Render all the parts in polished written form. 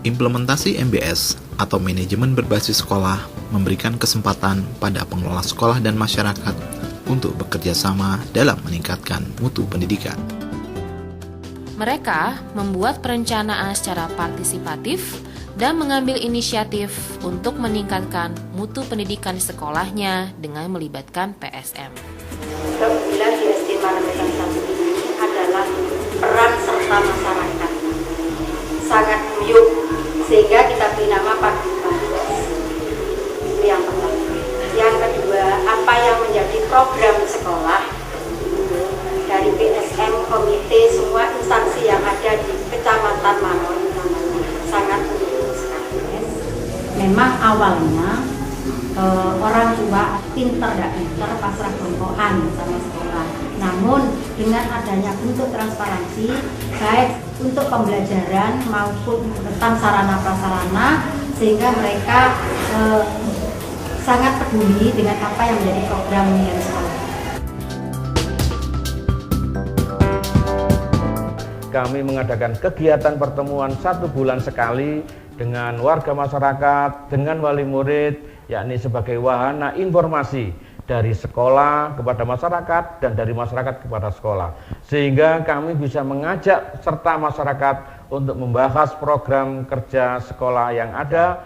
Implementasi MBS atau manajemen berbasis sekolah memberikan kesempatan pada pengelola sekolah dan masyarakat untuk bekerja sama dalam meningkatkan mutu pendidikan. Mereka membuat perencanaan secara partisipatif dan mengambil inisiatif untuk meningkatkan mutu pendidikan di sekolahnya dengan melibatkan PSM. Keunggulan di SD Manemetan 1 ini adalah peran serta masyarakat. Sangat guyup, sehingga kita beri nama Padu Bagus. Itu yang pertama. Yang kedua, apa yang menjadi program sekolah dari PSM, komite, semua instansi yang ada di Kecamatan Manon sangat mendukung sekali. Memang awalnya orang tua pinter tidak pinter pasrah bongkoan sama sekolah. Namun dengan adanya bentuk transparansi baik untuk pembelajaran maupun tentang sarana prasarana, sehingga mereka sangat peduli dengan apa yang menjadi program yang sekolah. Kami mengadakan kegiatan pertemuan 1 bulan sekali dengan warga masyarakat, dengan wali murid, yakni sebagai wahana informasi dari sekolah kepada masyarakat dan dari masyarakat kepada sekolah. Sehingga kami bisa mengajak serta masyarakat untuk membahas program kerja sekolah yang ada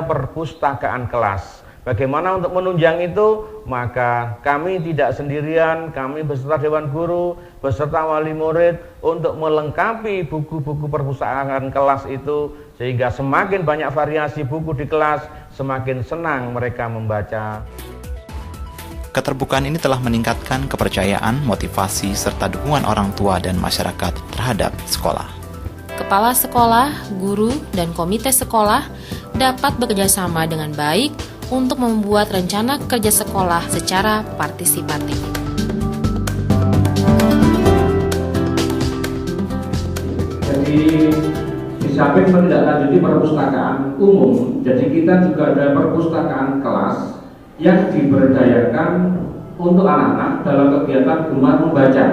perpustakaan kelas. Bagaimana untuk menunjang itu? Maka kami tidak sendirian, kami beserta Dewan Guru, beserta wali murid untuk melengkapi buku-buku perpustakaan kelas itu, sehingga semakin banyak variasi buku di kelas, semakin senang mereka membaca. Keterbukaan ini telah meningkatkan kepercayaan, motivasi, serta dukungan orang tua dan masyarakat terhadap sekolah. Kepala sekolah, guru, dan komite sekolah dapat bekerjasama dengan baik untuk membuat rencana kerja sekolah secara partisipatif. Jadi di samping menindaklanjuti perpustakaan umum, jadi kita juga ada perpustakaan kelas yang diberdayakan untuk anak-anak dalam kegiatan gemar membaca.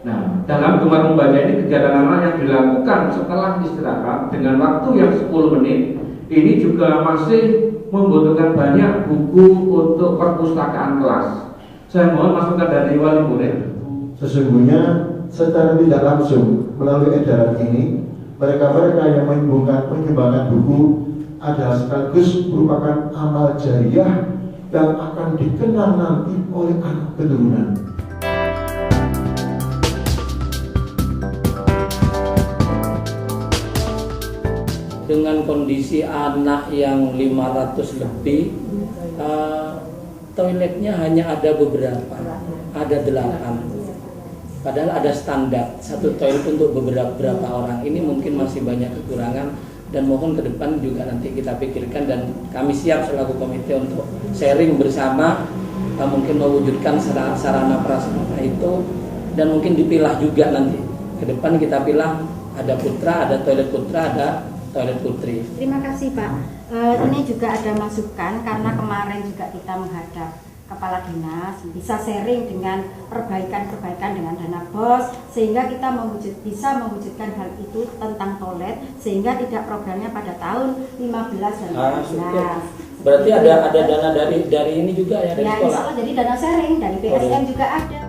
Nah, dalam gemar membaca ini kegiatan anak yang dilakukan setelah istirahat dengan waktu yang 10 menit, ini juga masih membutuhkan banyak buku untuk perpustakaan kelas. Saya mohon masukan dari wali murid. Sesungguhnya secara tidak langsung melalui edaran ini, mereka-mereka yang menyumbangkan buku adalah sekaligus merupakan amal jariah yang akan dikenal nanti oleh anak keturunan. Dengan kondisi anak yang 500 lebih, toiletnya hanya ada beberapa, ada 8. Padahal ada standar satu toilet untuk beberapa orang. Ini mungkin masih banyak kekurangan, dan mohon ke depan juga nanti kita pikirkan, dan kami siap selaku komite untuk sharing bersama, mungkin mewujudkan sarana prasarana itu, dan mungkin dipilah juga nanti ke depan kita pilah, ada putra, ada toilet putra, ada toilet putri. Terima kasih Pak. Ini juga ada masukan karena kemarin juga kita menghadap kepala dinas, bisa sharing dengan perbaikan-perbaikan dengan dana BOS, sehingga kita bisa mewujudkan hal itu tentang toilet, sehingga tidak programnya pada tahun 15 dan 16. Berarti ada dana dari ini juga ya, dari sekolah? Insya Allah, jadi dana sharing dari PSM juga ada.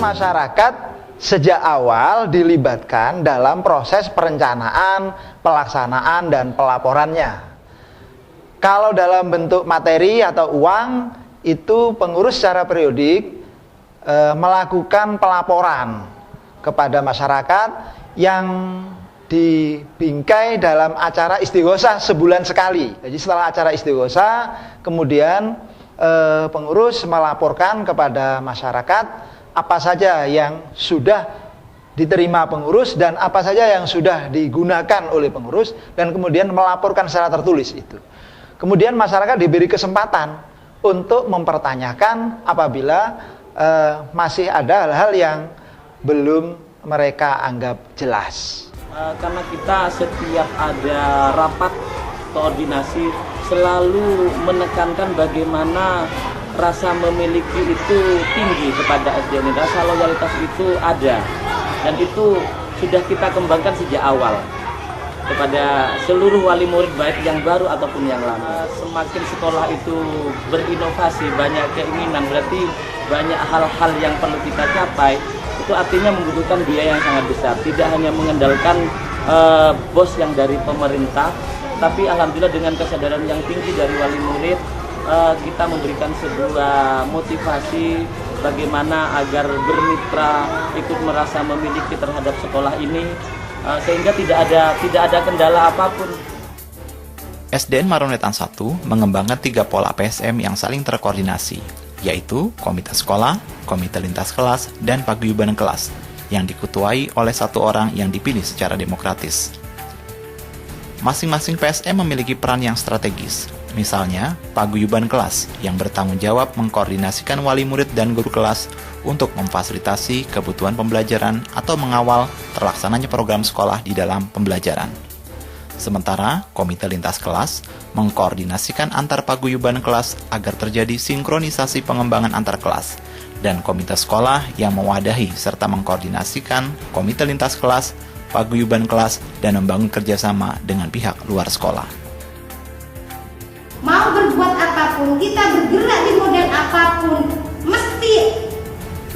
Masyarakat sejak awal dilibatkan dalam proses perencanaan, pelaksanaan, dan pelaporannya. Kalau dalam bentuk materi atau uang, itu pengurus secara periodik melakukan pelaporan kepada masyarakat yang dibingkai dalam acara istighosah sebulan sekali. Jadi setelah acara istighosah, kemudian pengurus melaporkan kepada masyarakat apa saja yang sudah diterima pengurus dan apa saja yang sudah digunakan oleh pengurus, dan kemudian melaporkan secara tertulis itu. Kemudian masyarakat diberi kesempatan untuk mempertanyakan apabila masih ada hal-hal yang belum mereka anggap jelas. Karena kita setiap ada rapat koordinasi selalu menekankan bagaimana rasa memiliki itu tinggi kepada SDN, rasa loyalitas itu ada, dan itu sudah kita kembangkan sejak awal kepada seluruh wali murid baik yang baru ataupun yang lama. Semakin sekolah itu berinovasi, banyak keinginan, berarti banyak hal-hal yang perlu kita capai. Itu artinya membutuhkan biaya yang sangat besar, tidak hanya mengandalkan bos yang dari pemerintah, tapi alhamdulillah dengan kesadaran yang tinggi dari wali murid, kita memberikan sebuah motivasi bagaimana agar bermitra, ikut merasa memiliki terhadap sekolah ini, sehingga tidak ada kendala apapun. SDN Maronwetan 1 mengembangkan 3 pola PSM yang saling terkoordinasi, yaitu komite sekolah, komite lintas kelas, dan paguyuban kelas, yang diketuai oleh 1 orang yang dipilih secara demokratis. Masing-masing PSM memiliki peran yang strategis. Misalnya, paguyuban kelas yang bertanggung jawab mengkoordinasikan wali murid dan guru kelas untuk memfasilitasi kebutuhan pembelajaran atau mengawal terlaksananya program sekolah di dalam pembelajaran. Sementara, komite lintas kelas mengkoordinasikan antar paguyuban kelas agar terjadi sinkronisasi pengembangan antar kelas, dan komite sekolah yang mewadahi serta mengkoordinasikan komite lintas kelas, paguyuban kelas, dan membangun kerjasama dengan pihak luar sekolah. Mau berbuat apapun, kita bergerak di model apapun, mesti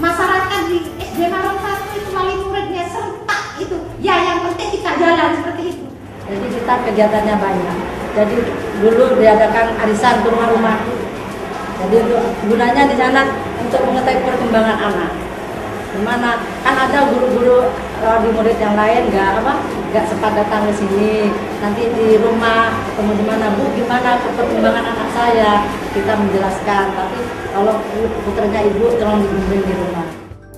masyarakat di SD Maronwetan 1 itu wali muridnya serentak itu. Ya, yang penting kita jalan seperti itu. Jadi kita kegiatannya banyak. Jadi dulu diadakan arisan ke rumah-rumah. Jadi gunanya di sana untuk mengetahui perkembangan anak. Dimana kan ada guru-guru di murid yang lain nggak sempat datang ke sini, nanti di rumah ketemu di mana, Bu, gimana perkembangan anak saya, kita menjelaskan, tapi kalau putranya ibu tolong dibimbing di rumah.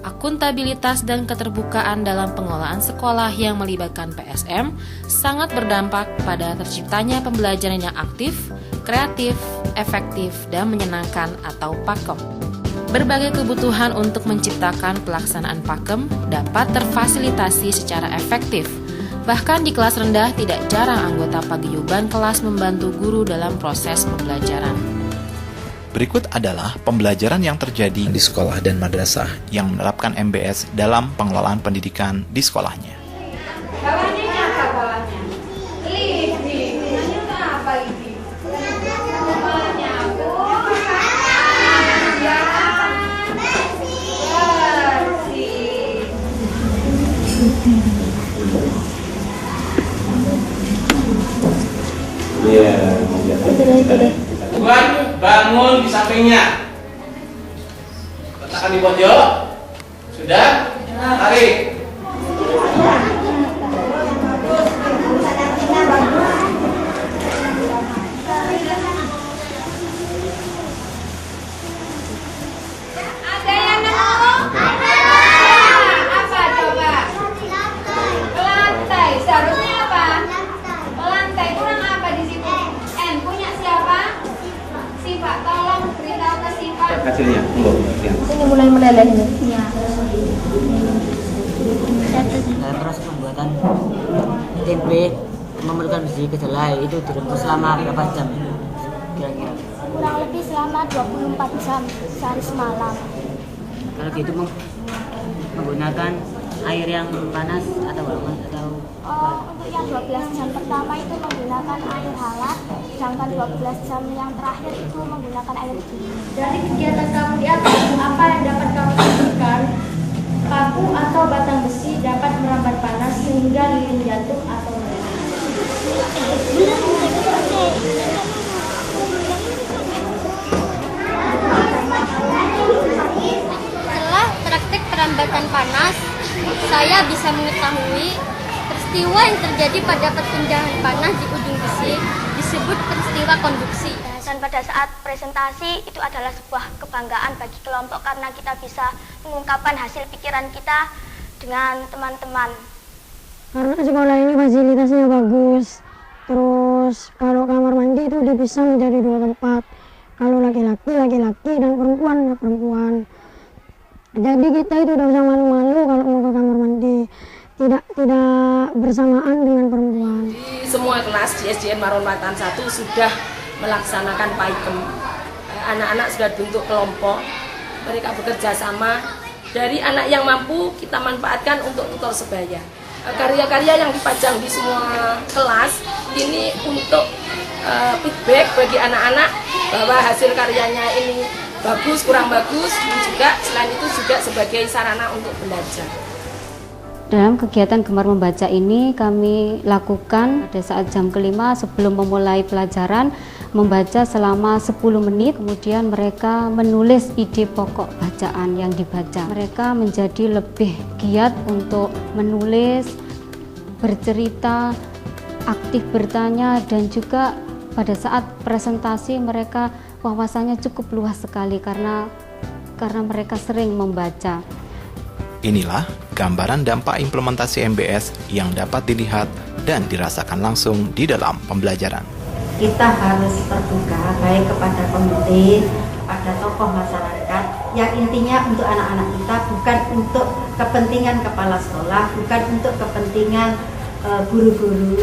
Akuntabilitas dan keterbukaan dalam pengelolaan sekolah yang melibatkan PSM sangat berdampak pada terciptanya pembelajaran yang aktif, kreatif, efektif, dan menyenangkan atau PAKEM. Berbagai kebutuhan untuk menciptakan pelaksanaan PAKEM dapat terfasilitasi secara efektif. Bahkan di kelas rendah tidak jarang anggota paguyuban kelas membantu guru dalam proses pembelajaran. Berikut adalah pembelajaran yang terjadi di sekolah dan madrasah yang menerapkan MBS dalam pengelolaan pendidikan di sekolahnya. Bawahnya apa bawahnya? Livi. Gunanya apa Livi? Bawahnya aku. Tuhan, bangun di sampingnya. Letakkan di pojok. Sudah? Tarik. Ada yang nemu? Ada. Apa coba? Lantai. Seharusnya apa? Lantai. Kurang apa di situ? N punya siapa? Siva. Tolong beritahu ke Siva. Hasilnya. Ini mulai meleleh ini. Iya. Dalam proses pembuatan tempe memerlukan besi kedelai itu direbus selama berapa jam kira-kira? Kurang lebih selama 24 jam sehari semalam. Kalau gitu menggunakan air yang panas atau hangat atau untuk yang 12 jam pertama itu menggunakan air hangat, sedangkan 12 jam yang terakhir itu menggunakan air dingin. Dari kegiatan kamu di atas, apa yang dapat kamu pastikan? Paku atau batang besi dapat merambat panas sehingga lilin jatuh atau meledak. Setelah praktik perambatan panas, saya bisa mengetahui peristiwa yang terjadi pada perpindahan panas di ujung besi disebut peristiwa konduksi. Dan pada saat presentasi itu adalah sebuah kebanggaan bagi kelompok karena kita bisa mengungkapkan hasil pikiran kita dengan teman-teman. Karena sekolah ini fasilitasnya bagus, terus kalau kamar mandi itu dipisah menjadi 2 tempat. Kalau laki-laki, laki-laki, dan perempuan, perempuan. Jadi kita itu tidak usah malu-malu kalau mau ke kamar mandi. Tidak bersamaan dengan perempuan. Di semua kelas di SDN Maronwetan 1 sudah melaksanakan PAKEM. anak-anak sudah bentuk kelompok, mereka bekerja sama. Dari anak yang mampu kita manfaatkan untuk tutor sebaya. Karya-karya yang dipajang di semua kelas ini untuk feedback bagi anak-anak bahwa hasil karyanya ini bagus, kurang bagus, dan juga selain itu juga sebagai sarana untuk belajar. Dalam kegiatan Gemar Membaca ini kami lakukan pada saat jam kelima sebelum memulai pelajaran, membaca selama 10 menit, kemudian mereka menulis ide pokok bacaan yang dibaca. Mereka menjadi lebih giat untuk menulis, bercerita, aktif bertanya, dan juga pada saat presentasi mereka wawasannya cukup luas sekali karena mereka sering membaca. Inilah gambaran dampak implementasi MBS yang dapat dilihat dan dirasakan langsung di dalam pembelajaran. Kita harus terbuka baik kepada komite, kepada tokoh masyarakat, yang intinya untuk anak-anak kita, bukan untuk kepentingan kepala sekolah, bukan untuk kepentingan guru-guru,